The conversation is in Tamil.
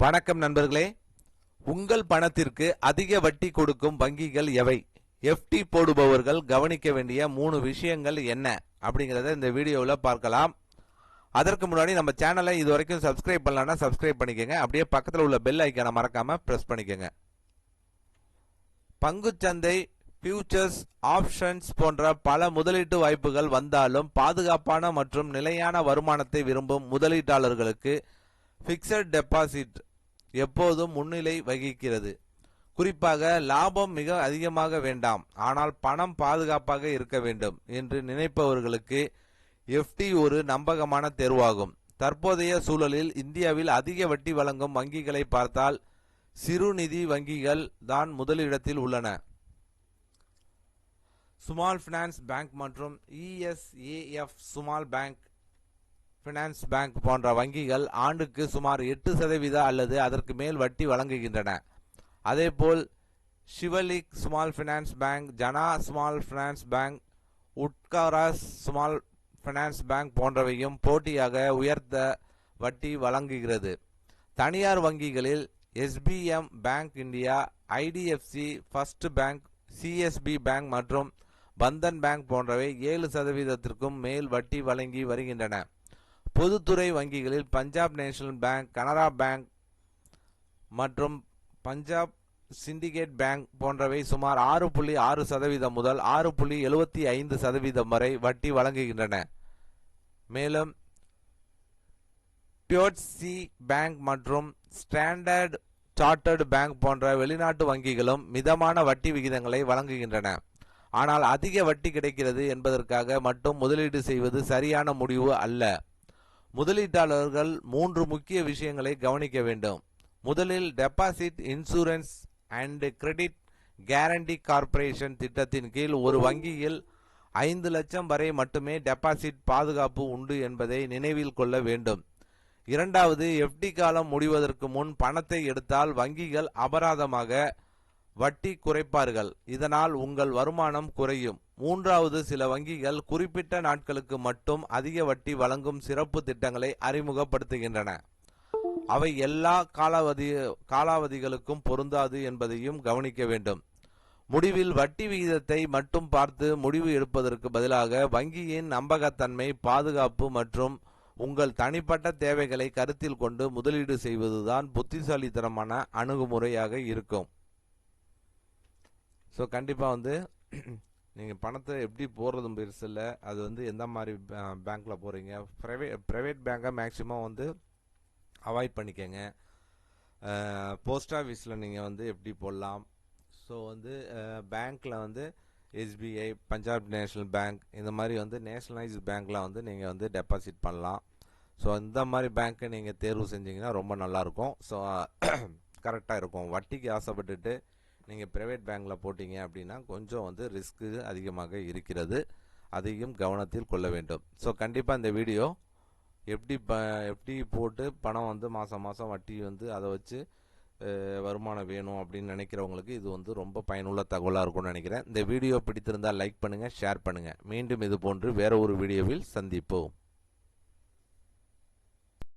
வணக்கம் நண்பர்களே, உங்கள் பணத்திற்கு அதிக வட்டி கொடுக்கும் வங்கிகள் எவை? எஃப்டி போடுபவர்கள் கவனிக்க வேண்டிய 3 விஷயங்கள் என்ன அப்படிங்கறத இந்த வீடியோவில் பார்க்கலாம். அதற்கு முன்னாடி நம்ம சேனலை இதுவரைக்கும் சப்ஸ்கிரைப் பண்ணலன்னா சப்ஸ்கிரைப் பண்ணிக்கோங்க. அப்படியே பக்கத்தில் உள்ள பெல் ஐக்கானை மறக்காம பிரஸ் பண்ணிக்கோங்க. பங்குச்சந்தை, ஃபியூச்சர்ஸ், ஆப்ஷன்ஸ் போன்ற பல முதலீட்டு வாய்ப்புகள் வந்தாலும் பாதுகாப்பான மற்றும் நிலையான வருமானத்தை விரும்பும் முதலீட்டாளர்களுக்கு பிக்ஸட் டெபாசிட் எப்போதும் முன்னிலை வகிக்கிறது. குறிப்பாக லாபம் மிக அதிகமாக வேண்டாம், ஆனால் பணம் பாதுகாப்பாக இருக்க வேண்டும் என்று நினைப்பவர்களுக்கு எஃப்டி ஒரு நம்பகமான தேர்வாகும். தற்போதைய சூழலில் இந்தியாவில் அதிக வட்டி வழங்கும் வங்கிகளை பார்த்தால் சிறுநிதி வங்கிகள் தான் முதலிடத்தில் உள்ளன. ஸ்மால் பினான்ஸ் பேங்க் மற்றும் ESAF small bank finance bank போன்ற வங்கிகள் ஆண்டுக்கு சுமார் 8% அல்லது அதற்கு மேல் வட்டி வழங்குகின்றன. அதேபோல் Shivalik small finance bank, Jana small finance bank, Utkarsh small finance bank போன்றவையும் போட்டியாக உயர்த்த வட்டி வழங்குகிறது. தனியார் வங்கிகளில் SBM bank India, IDFC first bank, CSB bank மற்றும் பந்தன் பேங்க் போன்றவை 7%க்கும் மேல் வட்டி வழங்கி வருகின்றன. பொதுத்துறை வங்கிகளில் Punjab national bank, Canara bank மற்றும் பஞ்சாப் சிண்டிகேட் பேங்க் போன்றவை சுமார் 6.6% முதல் 6.75% வரை வட்டி வழங்குகின்றன. மேலும் பியோட்சி பேங்க் மற்றும் ஸ்டாண்டர்ட் சார்ட்டர்டு பேங்க் போன்ற வெளிநாட்டு வங்கிகளும் மிதமான வட்டி விகிதங்களை வழங்குகின்றன. ஆனால் அதிக வட்டி கிடைக்கிறது என்பதற்காக மட்டும் முதலீடு செய்வது சரியான முடிவு அல்ல. முதலீட்டாளர்கள் 3 முக்கிய விஷயங்களை கவனிக்க வேண்டும். முதலில் deposit insurance and credit guarantee corporation திட்டத்தின் கீழ் ஒரு வங்கியில் 5 லட்சம் வரை மட்டுமே டெபாசிட் பாதுகாப்பு உண்டு என்பதை நினைவில் கொள்ள வேண்டும். இரண்டாவது, எஃப்டி காலம் முடிவதற்கு முன் பணத்தை எடுத்தால் வங்கிகள் அபராதமாக வட்டி குறைப்பார்கள். இதனால் உங்கள் வருமானம் குறையும். மூன்றாவது, சில வங்கிகள் குறிப்பிட்ட நாட்களுக்கு மட்டும் அதிக வட்டி வழங்கும் சிறப்பு திட்டங்களை அறிமுகப்படுத்துகின்றன. அவை எல்லா காலாவதிகளுக்கும் பொருந்தாது என்பதையும் கவனிக்க வேண்டும். முடிவில் வட்டி விகிதத்தை மட்டும் பார்த்து முடிவு எடுப்பதற்கு பதிலாக வங்கியின் நம்பகத்தன்மை, பாதுகாப்பு மற்றும் உங்கள் தனிப்பட்ட தேவைகளை கருத்தில் கொண்டு முதலீடு செய்வதுதான் புத்திசாலித்தனமான அணுகுமுறையாக இருக்கும். ஸோ கண்டிப்பாக நீங்கள் பணத்தை எப்படி போடுறதும் பெருசு இல்லை. அது எந்த மாதிரி பேங்க்கில் போகிறீங்க, ப்ரைவேட் பேங்கை மேக்ஸிமம் அவாய்ட் பண்ணிக்கங்க. போஸ்ட் ஆஃபீஸில் நீங்கள் எப்படி போடலாம். ஸோ பேங்க்கில் SBI, பஞ்சாப் நேஷனல் பேங்க், இந்த மாதிரி நேஷனலைஸ்டு பேங்க்கில் நீங்கள் டெபாசிட் பண்ணலாம். ஸோ இந்த மாதிரி பேங்க்கை நீங்கள் தேர்வு செஞ்சீங்கன்னா ரொம்ப நல்லாயிருக்கும். ஸோ கரெக்டாக இருக்கும். வட்டிக்கு ஆசைப்பட்டுட்டு நீங்கள் ப்ரைவேட் பேங்க்கில் போட்டிங்க அப்படின்னா கொஞ்சம் ரிஸ்க்கு அதிகமாக இருக்கிறது. அதையும் கவனத்தில் கொள்ள வேண்டும். ஸோ கண்டிப்பாக இந்த வீடியோ எப்படி போட்டு பணம் மாதம் மாதம் வட்டி அதை வச்சு வருமானம் வேணும் அப்படின்னு நினைக்கிறவங்களுக்கு இது ரொம்ப பயனுள்ள தகவலாக இருக்கும்னு நினைக்கிறேன். இந்த வீடியோ பிடித்திருந்தால் லைக் பண்ணுங்கள், ஷேர் பண்ணுங்கள். மீண்டும் இது போன்று வேற ஒரு வீடியோவில் சந்திப்போம்.